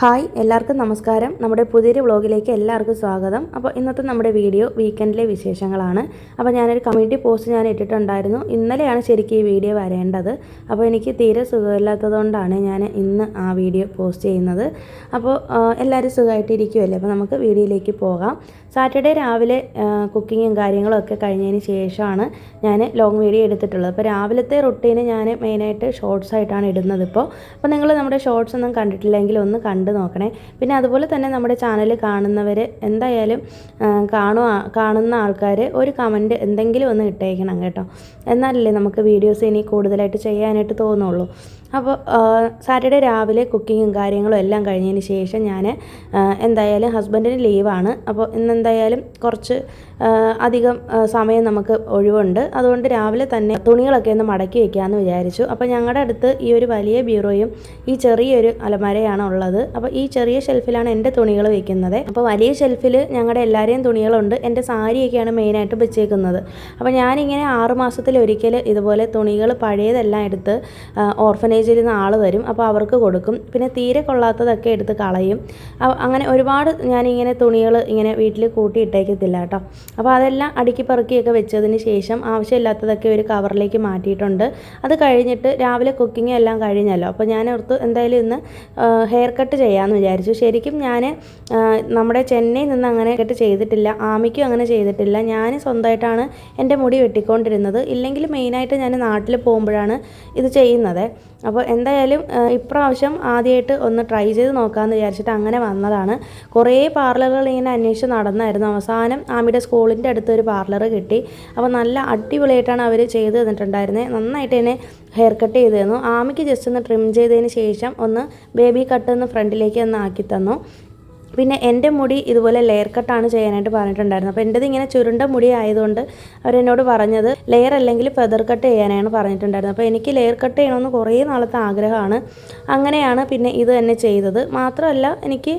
Hi എല്ലാവർക്കും നമസ്കാരം. നമ്മുടെ പുതിയൊരു വ്ളോഗിലേക്ക് എല്ലാവർക്കും സ്വാഗതം. അപ്പോൾ ഇന്നത്തെ നമ്മുടെ വീഡിയോ വീക്കെൻഡിലെ വിശേഷങ്ങളാണ്. അപ്പോൾ ഞാനൊരു കമ്മ്യൂണിറ്റി പോസ്റ്റ് ഞാൻ ഇട്ടിട്ടുണ്ടായിരുന്നു. ഇന്നലെയാണ് ശരിക്കും ഈ വീഡിയോ വരേണ്ടത്. അപ്പോൾ എനിക്ക് തീരെ സുഖമില്ലാത്തതുകൊണ്ടാണ് ഞാൻ ഇന്ന് ആ വീഡിയോ പോസ്റ്റ് ചെയ്യുന്നത്. അപ്പോൾ എല്ലാവരും സുഖമായിട്ടിരിക്കുമല്ലേ. അപ്പോൾ നമുക്ക് വീഡിയോയിലേക്ക് പോകാം. സാറ്റർഡേ രാവിലെ കുക്കിങ്ങും കാര്യങ്ങളൊക്കെ കഴിഞ്ഞതിന് ശേഷമാണ് ഞാൻ ലോങ് വീഡിയോ എടുത്തിട്ടുള്ളത്. അപ്പോൾ രാവിലത്തെ റൊട്ടീന് ഞാൻ മെയിനായിട്ട് ഷോർട്സ് ആയിട്ടാണ് ഇടുന്നത്. അപ്പോൾ നിങ്ങൾ നമ്മുടെ ഷോർട്സ് ഒന്നും കണ്ടിട്ടില്ലെങ്കിൽ ഒന്ന് കണ്ടു നോക്കണേ. പിന്നെ അതുപോലെ തന്നെ നമ്മുടെ ചാനൽ കാണുന്നവർ എന്തായാലും കാണുന്ന ആൾക്കാർ ഒരു കമൻറ്റ് എന്തെങ്കിലും ഒന്ന് ഇട്ടേക്കണം കേട്ടോ. എന്നാലല്ലേ നമുക്ക് വീഡിയോസ് ഇനി കൂടുതലായിട്ട് ചെയ്യാനായിട്ട് തോന്നുള്ളൂ. അപ്പോൾ സാറ്റർഡേ രാവിലെ കുക്കിങ്ങും കാര്യങ്ങളും എല്ലാം കഴിഞ്ഞതിന് ശേഷം ഞാൻ എന്തായാലും ഹസ്ബൻഡിന് ലീവാണ്. അപ്പോൾ ഇന്നെന്തായാലും കുറച്ച് അധികം സമയം നമുക്ക് ഒഴിവുണ്ട്. അതുകൊണ്ട് രാവിലെ തന്നെ തുണികളൊക്കെ ഒന്ന് മടക്കി വയ്ക്കാമെന്ന് വിചാരിച്ചു. അപ്പോൾ ഞങ്ങളുടെ അടുത്ത് ഈ ഒരു വലിയ ബ്യൂറോയും ഈ ചെറിയൊരു അലമാരയാണ് ഉള്ളത്. അപ്പോൾ ഈ ചെറിയ ഷെൽഫിലാണ് എൻ്റെ തുണികൾ വയ്ക്കുന്നത്. അപ്പോൾ വലിയ ഷെൽഫിൽ ഞങ്ങളുടെ എല്ലാവരെയും തുണികളുണ്ട്. എൻ്റെ സാരിയൊക്കെയാണ് മെയിനായിട്ട് വെച്ചേക്കുന്നത്. അപ്പോൾ ഞാനിങ്ങനെ 6 മാസത്തിലൊരിക്കൽ ഇതുപോലെ തുണികൾ പഴയതെല്ലാം എടുത്ത് ഓർഫനേജിൽ നിന്ന് ആൾ വരും. അപ്പോൾ അവർക്ക് കൊടുക്കും. പിന്നെ തീരെ കൊള്ളാത്തതൊക്കെ എടുത്ത് കളയും. അങ്ങനെ ഒരുപാട് ഞാനിങ്ങനെ തുണികൾ ഇങ്ങനെ വീട്ടിൽ കൂട്ടിയിട്ടേക്കത്തില്ല കേട്ടോ. അപ്പോൾ അതെല്ലാം അടുക്കി പെറുക്കിയൊക്കെ വെച്ചതിന് ശേഷം ആവശ്യമില്ലാത്തതൊക്കെ ഒരു കവറിലേക്ക് മാറ്റിയിട്ടുണ്ട്. അത് കഴിഞ്ഞിട്ട് രാവിലെ കുക്കിംഗ് എല്ലാം കഴിഞ്ഞല്ലോ. അപ്പോൾ ഞാൻ ഓർത്തു എന്തായാലും ഇന്ന് ഹെയർ കട്ട് ചെയ്യാമെന്ന് വിചാരിച്ചു. ശരിക്കും ഞാൻ നമ്മുടെ ചെന്നൈയിൽ നിന്ന് അങ്ങനെ കട്ട് ചെയ്തിട്ടില്ല, ആമിക്കും അങ്ങനെ ചെയ്തിട്ടില്ല. ഞാൻ സ്വന്തമായിട്ടാണ് എൻ്റെ മുടി വെട്ടിക്കൊണ്ടിരുന്നത്. ഇല്ലെങ്കിൽ മെയിനായിട്ട് ഞാൻ നാട്ടിൽ പോകുമ്പോഴാണ് ഇത് ചെയ്യുന്നത്. അപ്പോൾ എന്തായാലും ഇപ്രാവശ്യം ആദ്യമായിട്ട് ഒന്ന് ട്രൈ ചെയ്ത് നോക്കാമെന്ന് വിചാരിച്ചിട്ട് അങ്ങനെ വന്നതാണ്. കുറേ പാർലറുകൾ ഇങ്ങനെ അന്വേഷിച്ച് നടന്നായിരുന്നു. അവസാനം ആമിയുടെ സ്കൂളിൻ്റെ അടുത്തൊരു പാർലർ കിട്ടി. അപ്പോൾ നല്ല അടിപൊളിയായിട്ടാണ് അവർ ചെയ്ത് തന്നിട്ടുണ്ടായിരുന്നത്. നന്നായിട്ട് തന്നെ ഹെയർ കട്ട് ചെയ്ത് തന്നു. ആമിക്ക് ജസ്റ്റ് ഒന്ന് ട്രിം ചെയ്തതിന് ശേഷം ഒന്ന് ബേബി കട്ട് ഒന്ന് ഫ്രണ്ടിലേക്ക് ഒന്ന് ആക്കി തന്നു. പിന്നെ എൻ്റെ മുടി ഇതുപോലെ ലെയർ കട്ടാണ് ചെയ്യാനായിട്ട് പറഞ്ഞിട്ടുണ്ടായിരുന്നത്. അപ്പോൾ എൻ്റെത് ഇങ്ങനെ ചുരുണ്ട മുടി ആയതുകൊണ്ട് അവരെന്നോട് പറഞ്ഞത് ലെയർ അല്ലെങ്കിൽ ഫെദർ കട്ട് ചെയ്യാനാണ് പറഞ്ഞിട്ടുണ്ടായിരുന്നത്. അപ്പോൾ എനിക്ക് ലെയർ കട്ട് ചെയ്യണമെന്ന് കുറേ നാളത്തെ ആഗ്രഹമാണ്. അങ്ങനെയാണ് പിന്നെ ഇത് തന്നെ ചെയ്തത്. മാത്രമല്ല എനിക്ക്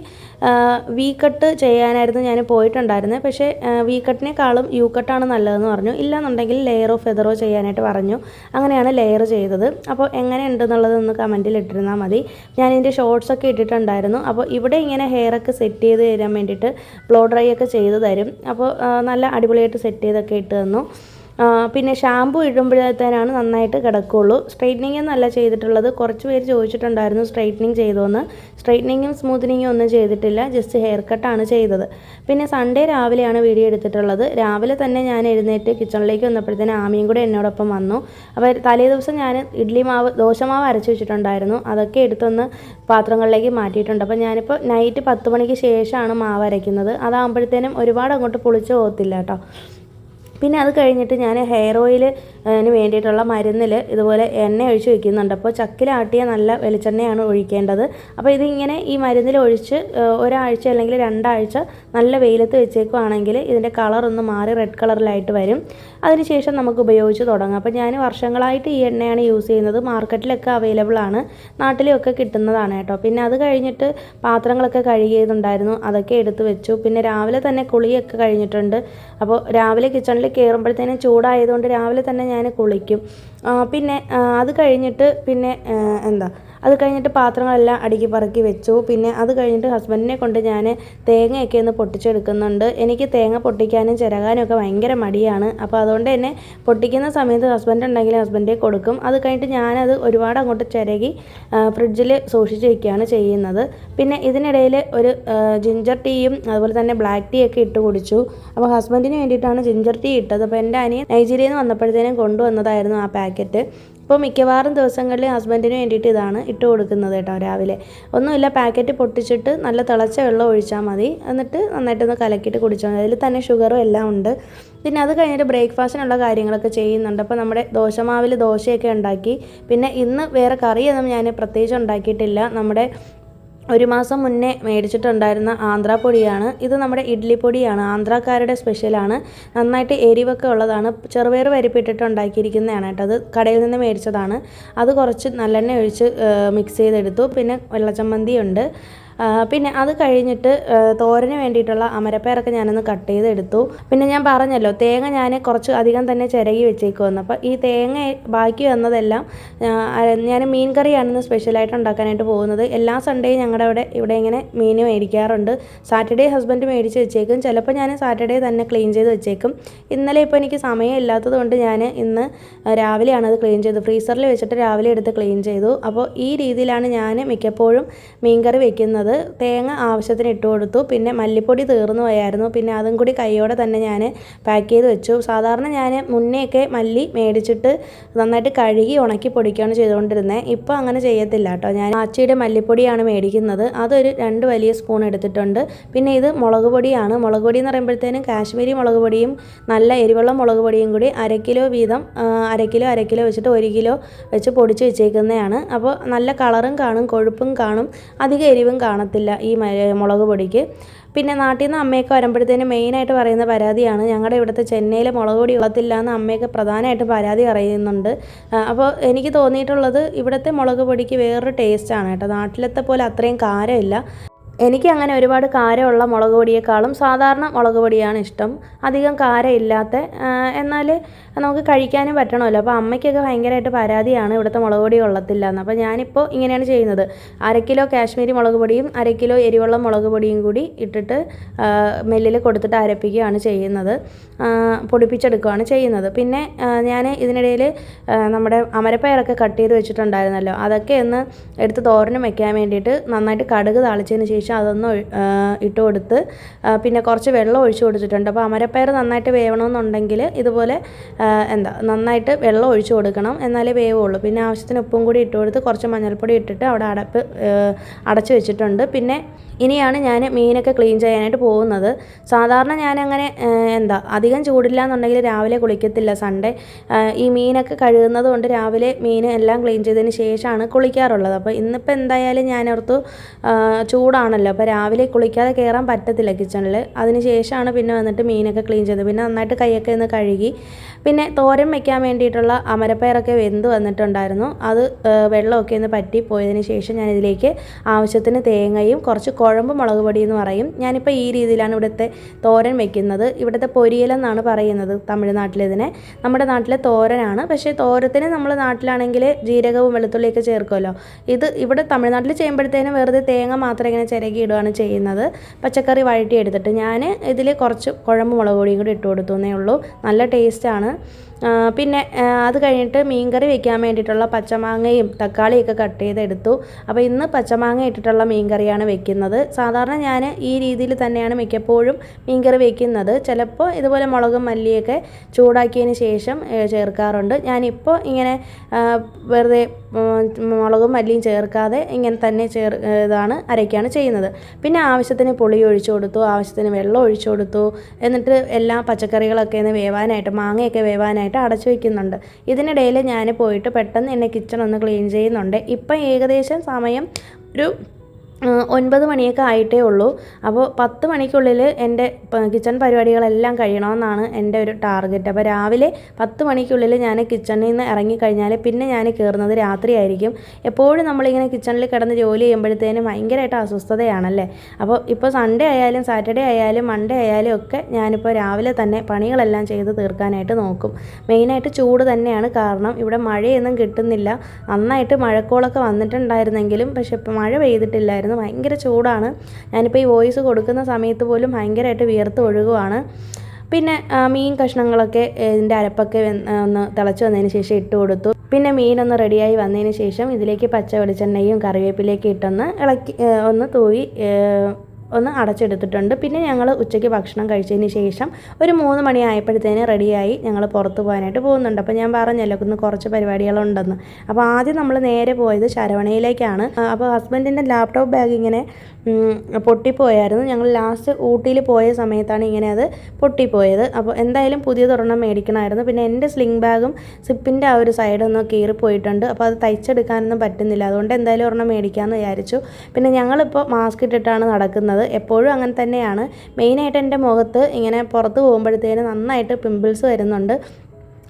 വി കട്ട് ചെയ്യാനായിരുന്നു ഞാൻ പോയിട്ടുണ്ടായിരുന്നത്. പക്ഷേ വി കട്ടിനേക്കാളും യു കട്ടാണ് നല്ലതെന്ന് പറഞ്ഞു. ഇല്ലാന്നുണ്ടെങ്കിൽ ലെയറോ ഫെദറോ ചെയ്യാനായിട്ട് പറഞ്ഞു. അങ്ങനെയാണ് ലെയർ ചെയ്തത്. അപ്പോൾ എങ്ങനെ ഉണ്ടെന്നുള്ളതൊന്ന് കമൻറ്റിൽ ഇട്ടിരുന്നാൽ മതി. ഞാൻ ഇതിൻ്റെ ഷോർട്സൊക്കെ ഇട്ടിട്ടുണ്ടായിരുന്നു. അപ്പോൾ ഇവിടെ ഇങ്ങനെ ഹെയറൊക്കെ സെറ്റ് ചെയ്ത് തരാൻ വേണ്ടിയിട്ട് ബ്ലോ ഡ്രൈ ഒക്കെ ചെയ്ത് തരും. അപ്പോൾ നല്ല അടിപൊളിയായിട്ട് സെറ്റ് ചെയ്തൊക്കെ ഇട്ട് തന്നു. പിന്നെ ഷാമ്പു ഇടുമ്പോഴത്തേനാണ് നന്നായിട്ട് കിടക്കുകയുള്ളൂ. സ്ട്രൈറ്റനിങ് എന്നല്ല ചെയ്തിട്ടുള്ളത്. കുറച്ച് പേര് ചോദിച്ചിട്ടുണ്ടായിരുന്നു സ്ട്രൈറ്റനിങ് ചെയ്തോന്ന്. സ്ട്രൈറ്റനിങ്ങും സ്മൂത്തനിങ്ങും ഒന്നും ചെയ്തിട്ടില്ല, ജസ്റ്റ് ഹെയർ കട്ടാണ് ചെയ്തത്. പിന്നെ സൺഡേ രാവിലെയാണ് വീഡിയോ എടുത്തിട്ടുള്ളത്. രാവിലെ തന്നെ ഞാൻ എഴുന്നേറ്റ് കിച്ചണിലേക്ക് വന്നപ്പോഴത്തേന് ആമിയും കൂടെ എന്നോടൊപ്പം വന്നു. അപ്പോൾ തലേ ദിവസം ഞാൻ ദോശമാവ് അരച്ച് വെച്ചിട്ടുണ്ടായിരുന്നു. അതൊക്കെ എടുത്തൊന്ന് പാത്രങ്ങളിലേക്ക് മാറ്റിയിട്ടുണ്ട്. അപ്പോൾ ഞാനിപ്പോൾ നൈറ്റ് 10 മണിക്ക് ശേഷമാണ് മാവ് അരയ്ക്കുന്നത്. അതാകുമ്പോഴത്തേനും ഒരുപാട് അങ്ങോട്ട് പുളിച്ച് പോകത്തില്ല കേട്ടോ. പിന്നെ അത് കഴിഞ്ഞിട്ട് ഞാൻ ഹെയർ ഓയിലിന് വേണ്ടിയിട്ടുള്ള മരുന്നിൽ ഇതുപോലെ എണ്ണ ഒഴിച്ച് വയ്ക്കുന്നുണ്ട്. അപ്പോൾ ചക്കിലാട്ടിയ നല്ല വെളിച്ചെണ്ണയാണ് ഒഴിക്കേണ്ടത്. അപ്പോൾ ഇതിങ്ങനെ ഈ മരുന്നിൽ ഒഴിച്ച് ഒരാഴ്ച അല്ലെങ്കിൽ 2 ആഴ്ച നല്ല വെയിലത്ത് വെച്ചേക്കുവാണെങ്കിൽ ഇതിൻ്റെ കളറൊന്ന് മാറി റെഡ് കളറിലായിട്ട് വരും. അതിനുശേഷം നമുക്ക് ഉപയോഗിച്ച് തുടങ്ങാം. അപ്പോൾ ഞാൻ വർഷങ്ങളായിട്ട് ഈ എണ്ണയാണ് യൂസ് ചെയ്യുന്നത്. മാർക്കറ്റിലൊക്കെ അവൈലബിൾ ആണ്, നാട്ടിലൊക്കെ കിട്ടുന്നതാണ് കേട്ടോ. പിന്നെ അത് കഴിഞ്ഞിട്ട് പാത്രങ്ങളൊക്കെ കഴുകിയതുണ്ടായിരുന്നു, അതൊക്കെ എടുത്ത് വെച്ചു. പിന്നെ രാവിലെ തന്നെ കുളിയൊക്കെ കഴിഞ്ഞിട്ടുണ്ട്. അപ്പോൾ രാവിലെ കിച്ചണിൽ കയറുമ്പോഴത്തേനും ചൂടായതുകൊണ്ട് രാവിലെ തന്നെ ഞാൻ കുളിക്കും. പിന്നെ അത് കഴിഞ്ഞിട്ട് അത് കഴിഞ്ഞിട്ട് പാത്രങ്ങളെല്ലാം അടുക്കി പറക്കി വെച്ചു. പിന്നെ അത് കഴിഞ്ഞിട്ട് ഹസ്ബൻഡിനെ കൊണ്ട് ഞാൻ തേങ്ങയൊക്കെ ഒന്ന് പൊട്ടിച്ചെടുക്കുന്നുണ്ട്. എനിക്ക് തേങ്ങ പൊട്ടിക്കാനും ചിരകാനും ഒക്കെ ഭയങ്കര മടിയാണ്. അപ്പോൾ അതുകൊണ്ട് തന്നെ പൊട്ടിക്കുന്ന സമയത്ത് ഹസ്ബൻഡ് ഉണ്ടെങ്കിൽ ഹസ്ബൻഡിനെ കൊടുക്കും. അത് കഴിഞ്ഞിട്ട് ഞാനത് ഒരുപാട് അങ്ങോട്ട് ചിരകി ഫ്രിഡ്ജിൽ സൂക്ഷിച്ച് വയ്ക്കുകയാണ് ചെയ്യുന്നത്. പിന്നെ ഇതിനിടയിൽ ഒരു ജിഞ്ചർ ടീയും അതുപോലെ തന്നെ ബ്ലാക്ക് ടീ ഒക്കെ ഇട്ട് കുടിച്ചു. അപ്പോൾ ഹസ്ബൻഡിന് വേണ്ടിയിട്ടാണ് ജിഞ്ചർ ടീ ഇട്ടത്. അപ്പോൾ എൻ്റെ അനിയൻ നൈജീരിയയിൽ നിന്ന് വന്നപ്പോഴത്തേനും കൊണ്ടുവന്നതായിരുന്നു ആ പാക്കറ്റ്. ഇപ്പോൾ മിക്കവാറും ദിവസങ്ങളിൽ ഹസ്ബൻഡിന് വേണ്ടിയിട്ട് ഇതാണ് ഇട്ട് കൊടുക്കുന്നത് കേട്ടോ. രാവിലെ ഒന്നുമില്ല, പാക്കറ്റ് പൊട്ടിച്ചിട്ട് നല്ല തിളച്ച വെള്ളം ഒഴിച്ചാൽ മതി. എന്നിട്ട് നന്നായിട്ടൊന്ന് കലക്കിയിട്ട് കുടിച്ചാൽ മതി. അതിൽ തന്നെ ഷുഗറും എല്ലാം ഉണ്ട്. പിന്നെ അത് കഴിഞ്ഞിട്ട് ബ്രേക്ക്ഫാസ്റ്റിനുള്ള കാര്യങ്ങളൊക്കെ ചെയ്യുന്നുണ്ട്. അപ്പോൾ നമ്മുടെ ദോശമാവിൽ ദോശയൊക്കെ ഉണ്ടാക്കി. പിന്നെ ഇന്ന് വേറെ കറിയൊന്നും ഞാൻ പ്രത്യേകിച്ച് ഉണ്ടാക്കിയിട്ടില്ല. നമ്മുടെ 1 മാസം മുന്നേ മേടിച്ചിട്ടുണ്ടായിരുന്ന ആന്ധ്രാപ്പൊടിയാണ് ഇത്. നമ്മുടെ ഇഡ്ഡലി പൊടിയാണ്, ആന്ധ്രാക്കാരുടെ സ്പെഷ്യലാണ്. നന്നായിട്ട് എരിവൊക്കെ ഉള്ളതാണ്. ചെറുപയർ പരിപ്പിട്ടിട്ട് ഉണ്ടാക്കിയിരിക്കുന്നതാണ് കേട്ടോ. അത് കടയിൽ നിന്ന് മേടിച്ചതാണ്. അത് കുറച്ച് നല്ലെണ്ണ ഒഴിച്ച് മിക്സ് ചെയ്തെടുത്തു. പിന്നെ വെള്ളച്ചമ്മന്തി ഉണ്ട്. പിന്നെ അത് കഴിഞ്ഞിട്ട് തോരന് വേണ്ടിയിട്ടുള്ള അമരപ്പയറൊക്കെ ഞാനൊന്ന് കട്ട് ചെയ്തെടുത്തു. പിന്നെ ഞാൻ പറഞ്ഞല്ലോ തേങ്ങ ഞാൻ കുറച്ച് അധികം തന്നെ ചിരകി വെച്ചേക്കുമെന്ന്. അപ്പോൾ ഈ തേങ്ങ ബാക്കി വന്നതെല്ലാം ഞാൻ മീൻ കറിയാണെന്ന് സ്പെഷ്യലായിട്ട് ഉണ്ടാക്കാനായിട്ട് പോകുന്നത്. എല്ലാ സൺഡേയും ഞങ്ങളുടെ ഇവിടെ ഇങ്ങനെ മീൻ മേടിക്കാറുണ്ട്. സാറ്റർഡേ ഹസ്ബൻഡ് മേടിച്ച് വെച്ചേക്കും, ചിലപ്പോൾ ഞാൻ സാറ്റർഡേ തന്നെ ക്ലീൻ ചെയ്ത് വെച്ചേക്കും. ഇന്നലെ ഇപ്പോൾ എനിക്ക് സമയം ഇല്ലാത്തത് കൊണ്ട് ഞാൻ ഇന്ന് രാവിലെയാണ് അത് ക്ലീൻ ചെയ്തത്. ഫ്രീസറിൽ വെച്ചിട്ട് രാവിലെ എടുത്ത് ക്ലീൻ ചെയ്തു. അപ്പോൾ ഈ രീതിയിലാണ് ഞാൻ മിക്കപ്പോഴും മീൻകറി വെക്കുന്നത്. തേങ്ങ ആവശ്യത്തിന് ഇട്ട് കൊടുത്തു. പിന്നെ മല്ലിപ്പൊടി തീർന്നു പോയായിരുന്നു, പിന്നെ അതും കൂടി കൈയോടെ തന്നെ ഞാൻ പാക്ക് ചെയ്ത് വെച്ചു. സാധാരണ ഞാൻ മുന്നേയൊക്കെ മല്ലി മേടിച്ചിട്ട് നന്നായിട്ട് കഴുകി ഉണക്കി പൊടിക്കുകയാണ് ചെയ്തുകൊണ്ടിരുന്നത്. ഇപ്പോൾ അങ്ങനെ ചെയ്യത്തില്ല കേട്ടോ. ഞാൻ ആച്ചിയുടെ മല്ലിപ്പൊടിയാണ് മേടിക്കുന്നത്. അതൊരു 2 വലിയ സ്പൂൺ എടുത്തിട്ടുണ്ട്. പിന്നെ ഇത് മുളക് പൊടിയാണ്. മുളക് പൊടി എന്ന് പറയുമ്പോഴത്തേനും കാശ്മീരി മുളക് പൊടിയും നല്ല എരിവുള്ള മുളക് പൊടിയും കൂടി 1/2 കിലോ വീതം 1/2 കിലോ വെച്ചിട്ട് 1 കിലോ വെച്ച് പൊടിച്ച് വെച്ചേക്കുന്നതാണ്. അപ്പോൾ നല്ല കളറും കാണും, കൊഴുപ്പും കാണും, അധികം എരിവും കാണത്തില്ല ഈ മുളക് പൊടിക്ക്. പിന്നെ നാട്ടിൽ നിന്ന് അമ്മയൊക്കെ വരുമ്പോഴത്തേനും മെയിനായിട്ട് പറയുന്ന പരാതിയാണ് ഞങ്ങളുടെ ഇവിടുത്തെ ചെന്നൈയിലെ മുളക് പൊടി കൊള്ളത്തില്ല എന്ന് അമ്മയൊക്കെ പ്രധാനമായിട്ട് പരാതി പറയുന്നുണ്ട്. അപ്പോൾ എനിക്ക് തോന്നിയിട്ടുള്ളത് ഇവിടുത്തെ മുളക് പൊടിക്ക് വേറൊരു ടേസ്റ്റാണ് കേട്ടോ. നാട്ടിലത്തെ പോലെ അത്രയും കാരമില്ല. എനിക്ക് അങ്ങനെ ഒരുപാട് കാരമുള്ള മുളക് പൊടിയേക്കാളും സാധാരണ മുളക് പൊടിയാണ് ഇഷ്ടം. അധികം കാരമില്ലാത്ത, എന്നാൽ നമുക്ക് കഴിക്കാനും പറ്റണമല്ലോ. അപ്പോൾ അമ്മയ്ക്കൊക്കെ ഭയങ്കരമായിട്ട് പരാതിയാണ് ഇവിടുത്തെ മുളക് പൊടി കൊള്ളത്തില്ല എന്ന്. അപ്പോൾ ഞാനിപ്പോൾ ഇങ്ങനെയാണ് ചെയ്യുന്നത്. 1/2 കിലോ കാശ്മീരി മുളക് പൊടിയും 1/2 കിലോ എരിവുള്ള മുളക് പൊടിയും കൂടി ഇട്ടിട്ട് മില്ലിൽ കൊടുത്തിട്ട് അരപ്പിക്കുകയാണ് ചെയ്യുന്നത്, പൊടിപ്പിച്ചെടുക്കുകയാണ് ചെയ്യുന്നത്. പിന്നെ ഞാൻ ഇതിനിടയിൽ നമ്മുടെ അമരപ്പയറൊക്കെ കട്ട് ചെയ്ത് വെച്ചിട്ടുണ്ടായിരുന്നല്ലോ, അതൊക്കെ ഒന്ന് എടുത്ത് തോരനും വെക്കാൻ വേണ്ടിയിട്ട് നന്നായിട്ട് കടുക് താളിച്ചതിന് ശേഷം അതൊന്ന് ഇട്ട് കൊടുത്ത് പിന്നെ കുറച്ച് വെള്ളം ഒഴിച്ചു കൊടുത്തിട്ടുണ്ട്. അപ്പോൾ അമരപ്പയർ നന്നായിട്ട് വേവണമെന്നുണ്ടെങ്കിൽ ഇതുപോലെ നന്നായിട്ട് വെള്ളം ഒഴിച്ചു കൊടുക്കണം, എന്നാലേ വേവുള്ളൂ. പിന്നെ ആവശ്യത്തിന് ഉപ്പും കൂടി ഇട്ട് കൊടുത്ത് കുറച്ച് മഞ്ഞൾപ്പൊടി ഇട്ടിട്ട് അവിടെ അടച്ച് വെച്ചിട്ടുണ്ട്. പിന്നെ ഇനിയാണ് ഞാൻ മീനൊക്കെ ക്ലീൻ ചെയ്യാനായിട്ട് പോകുന്നത്. സാധാരണ ഞാനങ്ങനെ അധികം ചൂടില്ല എന്നുണ്ടെങ്കിൽ രാവിലെ കുളിക്കത്തില്ല സൺഡേ. ഈ മീനൊക്കെ കഴുകുന്നത് കൊണ്ട് രാവിലെ മീൻ എല്ലാം ക്ലീൻ ചെയ്തതിന് ശേഷമാണ് കുളിക്കാറുള്ളത്. അപ്പോൾ ഇന്നിപ്പോൾ എന്തായാലും ഞാനോർത്തു ചൂടാണല്ലോ, അപ്പോൾ രാവിലെ കുളിക്കാതെ കയറാൻ പറ്റത്തില്ല കിച്ചണിൽ. അതിന് ശേഷമാണ് പിന്നെ വന്നിട്ട് മീനൊക്കെ ക്ലീൻ ചെയ്തത്. പിന്നെ നന്നായിട്ട് കൈയൊക്കെ ഒന്ന് കഴുകി. പിന്നെ തോരൻ വയ്ക്കാൻ വേണ്ടിയിട്ടുള്ള അമരപ്പയറൊക്കെ വെന്ത് വന്നിട്ടുണ്ടായിരുന്നു. അത് വെള്ളമൊക്കെ ഒന്ന് പറ്റി പോയതിന് ശേഷം ഞാനിതിലേക്ക് ആവശ്യത്തിന് തേങ്ങയും കുറച്ച് കുഴമ്പ് മുളക് പൊടി എന്ന് പറയും. ഞാനിപ്പോൾ ഈ രീതിയിലാണ് ഇവിടുത്തെ തോരൻ വെക്കുന്നത്. ഇവിടുത്തെ പൊരിയലെന്നാണ് പറയുന്നത് തമിഴ്നാട്ടിലിതിനെ. നമ്മുടെ നാട്ടിലെ തോരനാണ്. പക്ഷേ തോരത്തിന് നമ്മൾ നാട്ടിലാണെങ്കിൽ ജീരകവും വെളുത്തുള്ളിയൊക്കെ ചേർക്കുമല്ലോ. ഇവിടെ തമിഴ്നാട്ടിൽ ചെയ്യുമ്പോഴത്തേനും വെറുതെ തേങ്ങ മാത്രം ഇങ്ങനെ ചിരകി ഇടുകയാണ് ചെയ്യുന്നത്. പച്ചക്കറി വഴറ്റി എടുത്തിട്ട് ഞാൻ ഇതിൽ കുറച്ച് കുഴമ്പ് മുളക് പൊടിയും കൂടി ഇട്ട് കൊടുത്തേ ഉള്ളൂ. നല്ല ടേസ്റ്റാണ്. പിന്നെ അത് കഴിഞ്ഞിട്ട് മീൻകറി വെക്കാൻ വേണ്ടിയിട്ടുള്ള പച്ചമാങ്ങയും തക്കാളിയൊക്കെ കട്ട് ചെയ്തെടുത്തു. അപ്പോൾ ഇന്ന് പച്ചമാങ്ങ ഇട്ടിട്ടുള്ള മീൻകറിയാണ് വെക്കുന്നത്. സാധാരണ ഞാൻ ഈ രീതിയിൽ തന്നെയാണ് മിക്കപ്പോഴും മീൻകറി വെക്കുന്നത്. ചിലപ്പോൾ ഇതുപോലെ മുളകും മല്ലിയൊക്കെ ചൂടാക്കിയതിന് ശേഷം ചേർക്കാറുണ്ട്. ഞാനിപ്പോൾ ഇങ്ങനെ വെറുതെ മുളകും മല്ലിയും ചേർക്കാതെ ഇങ്ങനെ തന്നെ അരയ്ക്കുകയാണ് ചെയ്യുന്നത്. പിന്നെ ആവശ്യത്തിന് പുളി ഒഴിച്ചു കൊടുത്തു, ആവശ്യത്തിന് വെള്ളം ഒഴിച്ചു കൊടുത്തു. എന്നിട്ട് എല്ലാ പച്ചക്കറികളൊക്കെ ഒന്ന് വേവാനായിട്ട്, മാങ്ങയൊക്കെ വേവാനായിട്ട് അടച്ചു വയ്ക്കുന്നുണ്ട്. ഇതിനിടയിൽ ഞാൻ പോയിട്ട് പെട്ടെന്ന് എന്നെ കിച്ചൺ ഒന്ന് ക്ലീൻ ചെയ്യുന്നുണ്ട്. ഇപ്പം ഏകദേശം സമയം ഒരു 9 മണിയൊക്കെ ആയിട്ടേ ഉള്ളൂ. അപ്പോൾ 10 മണിക്കുള്ളിൽ എൻ്റെ കിച്ചൺ പരിപാടികളെല്ലാം കഴിയണമെന്നാണ് എൻ്റെ ഒരു ടാർഗറ്റ്. അപ്പോൾ രാവിലെ 10 മണിക്കുള്ളിൽ ഞാൻ കിച്ചണിൽ നിന്ന് ഇറങ്ങിക്കഴിഞ്ഞാൽ പിന്നെ ഞാൻ കയറുന്നത് രാത്രിയായിരിക്കും. എപ്പോഴും നമ്മളിങ്ങനെ കിച്ചണിൽ കിടന്ന് ജോലി ചെയ്യുമ്പോഴത്തേനും ഭയങ്കരമായിട്ട് അസ്വസ്ഥതയാണല്ലേ. അപ്പോൾ ഇപ്പോൾ സൺഡേ ആയാലും സാറ്റർഡേ ആയാലും മൺഡേ ആയാലും ഒക്കെ ഞാനിപ്പോൾ രാവിലെ തന്നെ പണികളെല്ലാം ചെയ്ത് തീർക്കാനായിട്ട് നോക്കും. മെയിനായിട്ട് ചൂട് തന്നെയാണ് കാരണം. ഇവിടെ മഴയൊന്നും കിട്ടുന്നില്ല. നന്നായിട്ട് മഴക്കോളൊക്കെ വന്നിട്ടുണ്ടായിരുന്നെങ്കിലും പക്ഷേ ഇപ്പോൾ മഴ പെയ്തിട്ടില്ലായിരുന്നു. ഭയങ്കര ചൂടാണ്. ഞാനിപ്പോൾ ഈ വോയിസ് കൊടുക്കുന്ന സമയത്ത് പോലും ഭയങ്കരമായിട്ട് വിയർത്ത് ഒഴുകുവാണ്. പിന്നെ മീൻ കഷ്ണങ്ങളൊക്കെ ഇതിൻ്റെ അരപ്പൊക്കെ ഒന്ന് തിളച്ച് വന്നതിന് ശേഷം ഇട്ട് കൊടുത്തു. പിന്നെ മീനൊന്ന് റെഡിയായി വന്നതിന് ശേഷം ഇതിലേക്ക് പച്ച വെളിച്ചെണ്ണയും കറിവേപ്പിലേക്ക് ഇട്ടൊന്ന് ഇളക്കി ഒന്ന് തൂവി ഒന്ന് അടച്ചെടുത്തിട്ടുണ്ട്. പിന്നെ ഞങ്ങൾ ഉച്ചയ്ക്ക് ഭക്ഷണം കഴിച്ചതിന് ശേഷം ഒരു 3 മണി ആയപ്പോഴത്തേന് റെഡിയായി ഞങ്ങൾ പുറത്ത് പോകാനായിട്ട് പോകുന്നുണ്ട്. അപ്പോൾ ഞാൻ പറഞ്ഞല്ലോ ഇന്ന് കുറച്ച് പരിപാടികളുണ്ടെന്ന്. അപ്പോൾ ആദ്യം നമ്മൾ നേരെ പോയത് ശരവണയിലേക്കാണ്. അപ്പോൾ ഹസ്ബൻഡിൻ്റെ ലാപ്ടോപ്പ് ബാഗ് ഇങ്ങനെ പൊട്ടിപ്പോയായിരുന്നു. ഞങ്ങൾ ലാസ്റ്റ് ഊട്ടിയിൽ പോയ സമയത്താണ് ഇങ്ങനെ അത് പൊട്ടിപ്പോയത്. അപ്പോൾ എന്തായാലും പുതിയതൊരെണ്ണം മേടിക്കണമായിരുന്നു. പിന്നെ എൻ്റെ സ്ലിംഗ് ബാഗും സിപ്പിൻ്റെ ആ ഒരു സൈഡൊന്ന് കീറിപ്പോയിട്ടുണ്ട്. അപ്പോൾ അത് തയ്ച്ചെടുക്കാനൊന്നും പറ്റുന്നില്ല. അതുകൊണ്ട് എന്തായാലും ഒരെണ്ണം മേടിക്കാമെന്ന് വിചാരിച്ചു. പിന്നെ ഞങ്ങളിപ്പോൾ മാസ്ക് ഇട്ടിട്ടാണ് നടക്കുന്നത്. എപ്പോഴും അങ്ങനെ തന്നെയാണ്. മെയിനായിട്ട് എൻ്റെ മുഖത്ത് ഇങ്ങനെ പുറത്ത് പോകുമ്പോഴത്തേന് നന്നായിട്ട് പിമ്പിൾസ് വരുന്നുണ്ട്.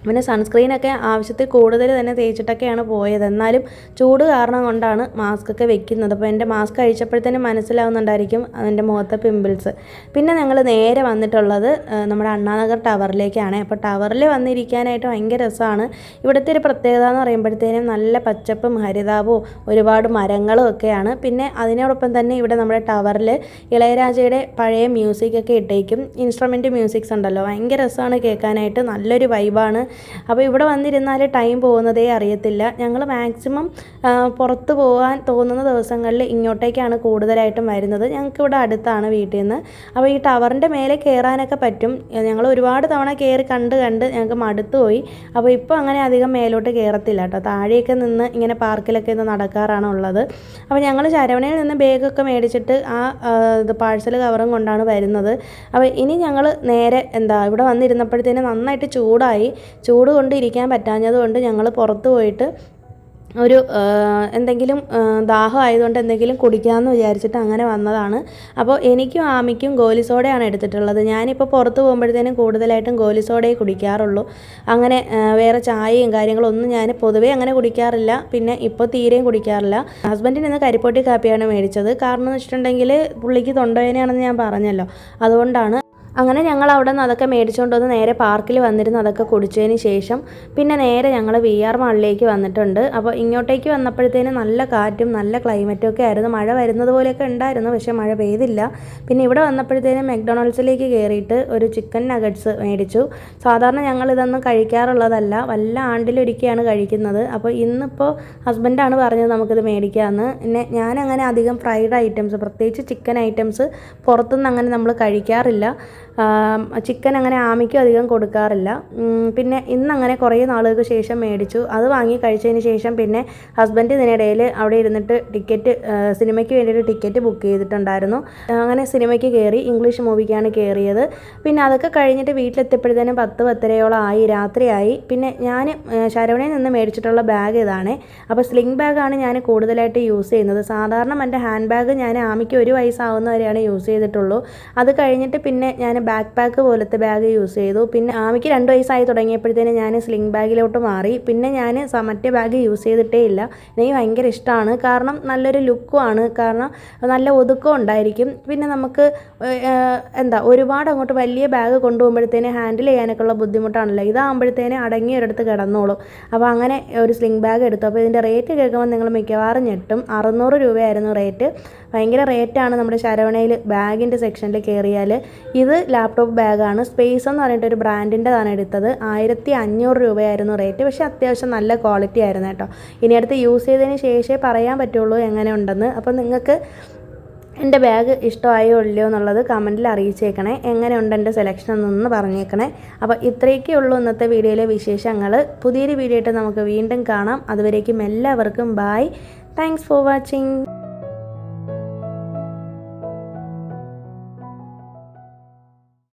പിന്നെ സൺസ്ക്രീനൊക്കെ ആവശ്യത്തിൽ കൂടുതൽ തന്നെ തേച്ചിട്ടൊക്കെയാണ് പോയത്. എന്നാലും ചൂട് കാരണം കൊണ്ടാണ് മാസ്കൊക്കെ വെക്കുന്നത്. അപ്പോൾ എൻ്റെ മാസ്ക് അഴിച്ചപ്പോഴത്തേനും മനസ്സിലാവുന്നുണ്ടായിരിക്കും എൻ്റെ മുഖത്തെ പിമ്പിൾസ്. പിന്നെ ഞങ്ങൾ നേരെ വന്നിട്ടുള്ളത് നമ്മുടെ അണ്ണാനഗർ ടവറിലേക്കാണ്. അപ്പോൾ ടവറിൽ വന്നിരിക്കാനായിട്ട് ഭയങ്കര രസമാണ്. ഇവിടുത്തെ ഒരു പ്രത്യേകത എന്ന് പറയുമ്പോഴത്തേനും നല്ല പച്ചപ്പും ഹരിതാപവും ഒരുപാട് മരങ്ങളും ഒക്കെയാണ്. പിന്നെ അതിനോടൊപ്പം തന്നെ ഇവിടെ നമ്മുടെ ടവറിൽ ഇളയരാജയുടെ പഴയ മ്യൂസിക്കൊക്കെ ഇട്ടേക്കും. ഇൻസ്ട്രുമെൻറ്റ് മ്യൂസിക്സ് ഉണ്ടല്ലോ, ഭയങ്കര രസമാണ് കേൾക്കാനായിട്ട്, നല്ലൊരു വൈബാണ്. അപ്പോൾ ഇവിടെ വന്നിരുന്നാൽ ടൈം പോകുന്നതേ അറിയത്തില്ല. ഞങ്ങൾ മാക്സിമം പുറത്ത് പോകാൻ തോന്നുന്ന ദിവസങ്ങളിൽ ഇങ്ങോട്ടേക്കാണ് കൂടുതലായിട്ടും വരുന്നത്. ഞങ്ങൾക്കിവിടെ അടുത്താണ് വീട്ടിൽ നിന്ന്. അപ്പോൾ ഈ ടവറിൻ്റെ മേലെ കയറാനൊക്കെ പറ്റും. ഞങ്ങൾ ഒരുപാട് തവണ കയറി കണ്ട് ഞങ്ങൾക്ക് മടുത്തു പോയി. അപ്പോൾ ഇപ്പോൾ അങ്ങനെ അധികം മേലോട്ട് കയറത്തില്ല കേട്ടോ. താഴെയൊക്കെ നിന്ന് ഇങ്ങനെ പാർക്കിലൊക്കെ ഒന്ന് നടക്കാറാണ് ഉള്ളത്. അപ്പോൾ ഞങ്ങൾ ശരവണയിൽ നിന്ന് ബാഗൊക്കെ മേടിച്ചിട്ട് പാഴ്സൽ കവറും കൊണ്ടാണ് വരുന്നത്. അപ്പോൾ ഇനി ഞങ്ങൾ നേരെ ഇവിടെ വന്നിരുന്നപ്പോഴത്തേനും നന്നായിട്ട് ചൂട് കൊണ്ട് ഇരിക്കാൻ പറ്റാഞ്ഞതുകൊണ്ട് ഞങ്ങൾ പുറത്ത് പോയിട്ട് ഒരു എന്തെങ്കിലും ദാഹം ആയതുകൊണ്ട് എന്തെങ്കിലും കുടിക്കാമെന്ന് വിചാരിച്ചിട്ട് അങ്ങനെ വന്നതാണ്. അപ്പോൾ എനിക്കും ആമിക്കും ഗോലി സോഡയാണ് എടുത്തിട്ടുള്ളത്. ഞാനിപ്പോൾ പുറത്ത് പോകുമ്പോഴത്തേനും കൂടുതലായിട്ടും ഗോലി സോഡയെ കുടിക്കാറുള്ളൂ. അങ്ങനെ വേറെ ചായയും കാര്യങ്ങളൊന്നും ഞാൻ പൊതുവേ അങ്ങനെ കുടിക്കാറില്ല. പിന്നെ ഇപ്പോൾ തീരെയും കുടിക്കാറില്ല. ഹസ്ബൻഡിന് ഇന്ന് കരിപ്പൊട്ടി കാപ്പിയാണ് മേടിച്ചത്. കാരണം എന്ന് വെച്ചിട്ടുണ്ടെങ്കിൽ പുള്ളിക്ക് തൊണ്ടവേദനയാണെന്ന് ഞാൻ പറഞ്ഞല്ലോ, അതുകൊണ്ടാണ്. അങ്ങനെ ഞങ്ങൾ അവിടെ നിന്ന് അതൊക്കെ മേടിച്ചുകൊണ്ട് വന്ന് നേരെ പാർക്കിൽ വന്നിരുന്ന് അതൊക്കെ കുടിച്ചതിന് ശേഷം പിന്നെ നേരെ ഞങ്ങൾ VR മാളിലേക്ക് വന്നിട്ടുണ്ട്. അപ്പോൾ ഇങ്ങോട്ടേക്ക് വന്നപ്പോഴത്തേനും നല്ല കാറ്റും നല്ല ക്ലൈമറ്റും ഒക്കെ ആയിരുന്നു. മഴ വരുന്നത് പോലെയൊക്കെ ഉണ്ടായിരുന്നു, പക്ഷേ മഴ പെയ്തില്ല. പിന്നെ ഇവിടെ വന്നപ്പോഴത്തേനും മെക്ഡൊണാൾഡ്സിലേക്ക് കയറിയിട്ട് ഒരു ചിക്കൻ നഗറ്റ്സ് മേടിച്ചു. സാധാരണ ഞങ്ങൾ ഇതൊന്നും കഴിക്കാറുള്ളതല്ല, വല്ല ആണ്ടിലൊരിക്കലാണ് കഴിക്കുന്നത്. അപ്പോൾ ഇന്നിപ്പോൾ ഹസ്ബൻഡാണ് പറഞ്ഞത് നമുക്കിത് മേടിക്കാമെന്ന്. പിന്നെ ഞാനങ്ങനെ അധികം ഫ്രൈഡ് ഐറ്റംസ്, പ്രത്യേകിച്ച് ചിക്കൻ ഐറ്റംസ് പുറത്തുനിന്ന് അങ്ങനെ നമ്മൾ കഴിക്കാറില്ല. ചിക്കൻ അങ്ങനെ ആമിക്കും അധികം കൊടുക്കാറില്ല. പിന്നെ ഇന്നങ്ങനെ കുറേ നാളുകൾക്ക് ശേഷം മേടിച്ചു. അത് വാങ്ങി കഴിച്ചതിന് ശേഷം പിന്നെ ഹസ്ബൻഡ് ഇതിനിടയിൽ അവിടെ ഇരുന്നിട്ട് സിനിമയ്ക്ക് വേണ്ടിയിട്ട് ടിക്കറ്റ് ബുക്ക് ചെയ്തിട്ടുണ്ടായിരുന്നു. അങ്ങനെ സിനിമയ്ക്ക് കയറി, ഇംഗ്ലീഷ് മൂവിക്കാണ് കയറിയത്. പിന്നെ അതൊക്കെ കഴിഞ്ഞിട്ട് വീട്ടിലെത്തിയപ്പോഴത്തേനും 10-10:30 ആയി, രാത്രിയായി. പിന്നെ ഞാൻ ശരവണയിൽ നിന്ന് മേടിച്ചിട്ടുള്ള ബാഗ് ഇതാണ്. അപ്പോൾ സ്ലിംഗ് ബാഗാണ് ഞാൻ കൂടുതലായിട്ട് യൂസ് ചെയ്യുന്നത്. സാധാരണ എൻ്റെ ഹാൻഡ് ബാഗ് ഞാൻ ആമിക്ക് 1 വയസ്സാവുന്നവരെയാണ് യൂസ് ചെയ്തിട്ടുള്ളൂ. അത് കഴിഞ്ഞിട്ട് പിന്നെ ഞാൻ ബാക്ക് പാക്ക് പോലത്തെ ബാഗ് യൂസ് ചെയ്തു. പിന്നെ ആമിക്ക് 2 വയസ്സായി തുടങ്ങിയപ്പോഴത്തേനും ഞാൻ സ്ലിംഗ് ബാഗിലോട്ട് മാറി. പിന്നെ ഞാൻ മറ്റേ ബാഗ് യൂസ് ചെയ്തിട്ടേ ഇല്ല. എനിക്ക് ഭയങ്കര ഇഷ്ടമാണ്, കാരണം നല്ലൊരു ലുക്കുമാണ്, കാരണം നല്ല ഒതുക്കം ഉണ്ടായിരിക്കും. പിന്നെ നമുക്ക് ഒരുപാട് അങ്ങോട്ട് വലിയ ബാഗ് കൊണ്ടുപോകുമ്പോഴത്തേനും ഹാൻഡിൽ ചെയ്യാനൊക്കെ ഉള്ള ബുദ്ധിമുട്ടാണല്ലോ. ഇതാകുമ്പോഴത്തേനും അടങ്ങി ഒരിടത്ത് കിടന്നോളും. അപ്പോൾ അങ്ങനെ ഒരു സ്ലിംഗ് ബാഗ് എടുത്തു. അപ്പോൾ ഇതിൻ്റെ റേറ്റ് കേൾക്കുമ്പോൾ നിങ്ങൾ മിക്കവാറും ഞെട്ടും. 600 രൂപയായിരുന്നു റേറ്റ്. ഭയങ്കര റേറ്റാണ് നമ്മുടെ ശരവണയിൽ ബാഗിൻ്റെ സെക്ഷനിൽ കയറിയാൽ. ഇത് ലാപ്ടോപ്പ് ബാഗാണ്. സ്പേസ് എന്ന് പറഞ്ഞിട്ട് ഒരു ബ്രാൻഡിൻ്റെതാണ് എടുത്തത്. 1500 രൂപയായിരുന്നു റേറ്റ്. പക്ഷേ അത്യാവശ്യം നല്ല ക്വാളിറ്റി ആയിരുന്നു കേട്ടോ. ഇനി അടുത്ത് യൂസ് ചെയ്തതിന് ശേഷമേ പറയാൻ പറ്റുള്ളൂ എങ്ങനെ ഉണ്ടെന്ന്. അപ്പോൾ നിങ്ങൾക്ക് എൻ്റെ ബാഗ് ഇഷ്ടമായോ ഇല്ലയോ എന്നുള്ളത് കമൻറ്റിൽ അറിയിച്ചേക്കണേ. എങ്ങനെയുണ്ട് എൻ്റെ സെലക്ഷൻ എന്നൊന്ന് പറഞ്ഞേക്കണേ. അപ്പോൾ ഇത്രയൊക്കെ ഉള്ളൂ ഇന്നത്തെ വീഡിയോയിലെ വിശേഷങ്ങൾ. പുതിയൊരു വീഡിയോ ആയിട്ട് നമുക്ക് വീണ്ടും കാണാം. അതുവരേക്കും എല്ലാവർക്കും ബായ്. Thanks for watching.